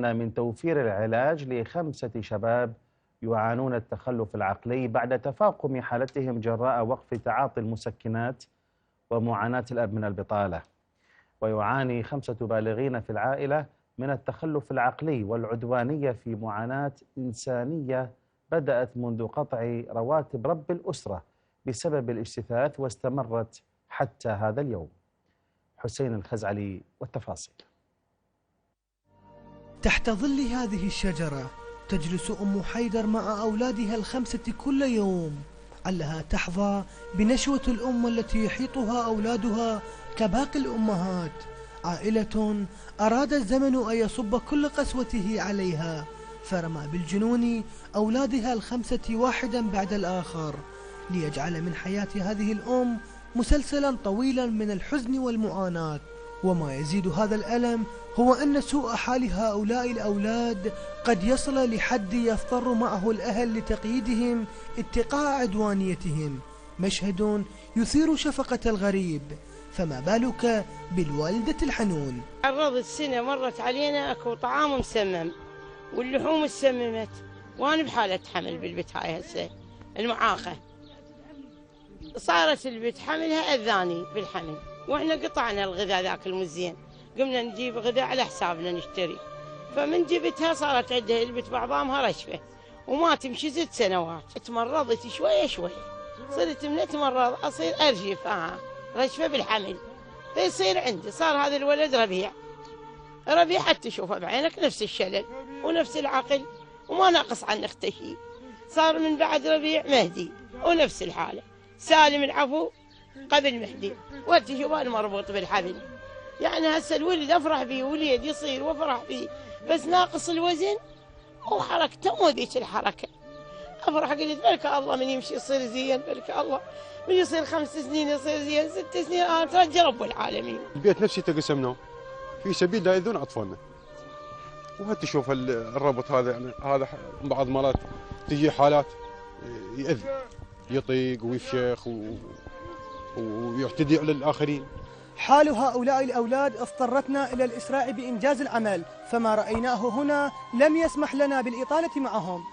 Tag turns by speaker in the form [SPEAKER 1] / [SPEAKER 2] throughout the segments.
[SPEAKER 1] من توفير العلاج ل5 شباب يعانون التخلف العقلي بعد تفاقم حالتهم جراء وقف تعاطي المسكنات ومعاناة الأب من البطالة. ويعاني 5 بالغين في العائلة من التخلف العقلي والعدوانية في معاناة إنسانية بدأت منذ قطع رواتب رب الأسرة بسبب الاجتثاث واستمرت حتى هذا اليوم. حسين الخزعلي والتفاصيل.
[SPEAKER 2] تحت ظل هذه الشجرة تجلس أم حيدر مع أولادها ال5 كل يوم، علها تحظى بنشوة الأم التي يحيطها أولادها كباقي الأمهات، عائلة أراد الزمن أن يصب كل قسوته عليها، فرمى بالجنون أولادها ال5 واحدا بعد الآخر، ليجعل من حياة هذه الأم مسلسلا طويلا من الحزن والمعاناة. وما يزيد هذا الألم هو أن سوء حال هؤلاء الأولاد قد يصل لحد يضطر معه الأهل لتقييدهم اتقاء عدوانيتهم، مشهد يثير شفقة الغريب، فما بالك بالوالدة الحنون.
[SPEAKER 3] عرضت سنة مرت علينا أكو طعام مسمم واللحوم تسممت، وأنا بحالة حمل بالبيت هاي هسه المعاقة، صارت البيت حملها أذاني بالحمل، وإحنا قطعنا الغذاء ذاك المزين، قمنا نجيب غذاء على حسابنا نشتري، فمن جبتها صارت عندها البت بعظامها رشفة وما تمشي 6 سنوات. تمرضت شوية شوية، صرت من اتمرض أصير أرجف رشفة بالحمل، فيصير عندي صار هذا الولد ربيع حتى تشوفه بعينك نفس الشلل ونفس العقل وما ناقص عن أخته شيء. صار من بعد ربيع مهدي ونفس الحالة، سالم العفو قبل مهدي، والتشوفان مربوط بالحبل. يعني هسه الولد افرح بيه، وليد يصير وافرح بيه، بس ناقص الوزن وحركته مو ذيك الحركه. افرح قلت بركة الله من يمشي يصير زين، بركة الله من يصير 5 سنين يصير زين، 6 سنين انا ترجى رب العالمين.
[SPEAKER 4] البيت نفسي تقسمناه في سبيل لا يأذون اطفالنا، وهات تشوف الربط هذا، يعني هذا بعض مرات تجي حالات يأذي، يطيق ويفشخ ويعتدي على الآخرين.
[SPEAKER 2] حال هؤلاء الأولاد اضطرتنا إلى الإسراع بإنجاز العمل، فما رأيناه هنا لم يسمح لنا بالإطالة معهم.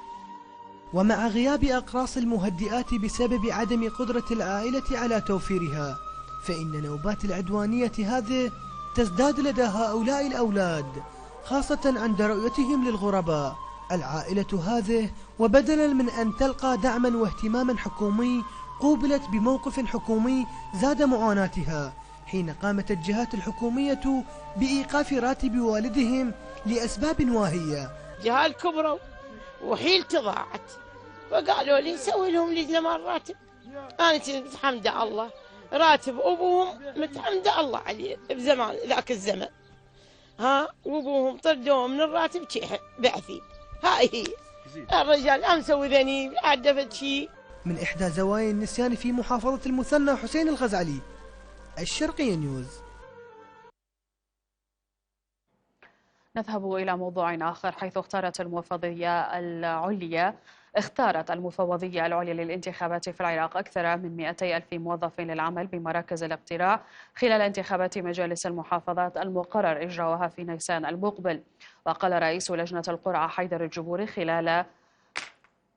[SPEAKER 2] ومع غياب أقراص المهدئات بسبب عدم قدرة العائلة على توفيرها، فإن نوبات العدوانية هذه تزداد لدى هؤلاء الأولاد، خاصة عند رؤيتهم للغرباء. العائلة هذه وبدلا من أن تلقى دعما واهتماما حكومي، قوبلت بموقف حكومي زاد معاناتها، حين قامت الجهات الحكومية بإيقاف راتب والدهم لأسباب واهية.
[SPEAKER 3] جهال كبروا وحيلتي ضاعت، فقالوا لي سوي لهم لجنة مال راتب. أنا كنت متحمدة الله، راتب أبوهم متحمدة الله عليه بزمان ذاك الزمن، وأبوهم طردوهم من الراتب بعثي. هاي هي الرجال لا مسوي ذني لا دفت شيء.
[SPEAKER 2] من إحدى زوايا النسيان في محافظة المثنى، حسين الخزعلي، الشرقية نيوز.
[SPEAKER 5] نذهب إلى موضوع آخر، حيث اختارت المفوضية العليا للانتخابات في العراق أكثر من 200,000 موظف للعمل بمراكز الاقتراع خلال انتخابات مجالس المحافظات المقرر إجراؤها في نيسان المقبل. وقال رئيس لجنة القرعة حيدر الجبوري خلال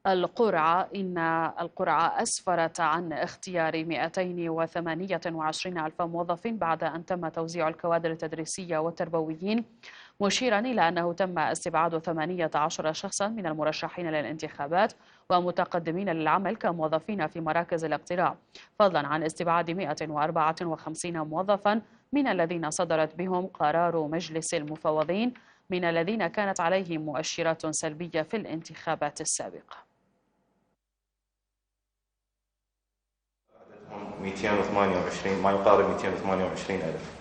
[SPEAKER 5] القرعة إن القرعة أسفرت عن اختيار 228,000 موظف بعد أن تم توزيع الكوادر التدريسية والتربويين، مشيرا إلى أنه تم استبعاد 18 شخصا من المرشحين للانتخابات ومتقدمين للعمل كموظفين في مراكز الاقتراع، فضلا عن استبعاد 154 موظفا من الذين صدرت بهم قرار مجلس المفوضين من الذين كانت عليهم مؤشرات سلبية في الانتخابات السابقة.
[SPEAKER 6] 228 ما يقارب 228,000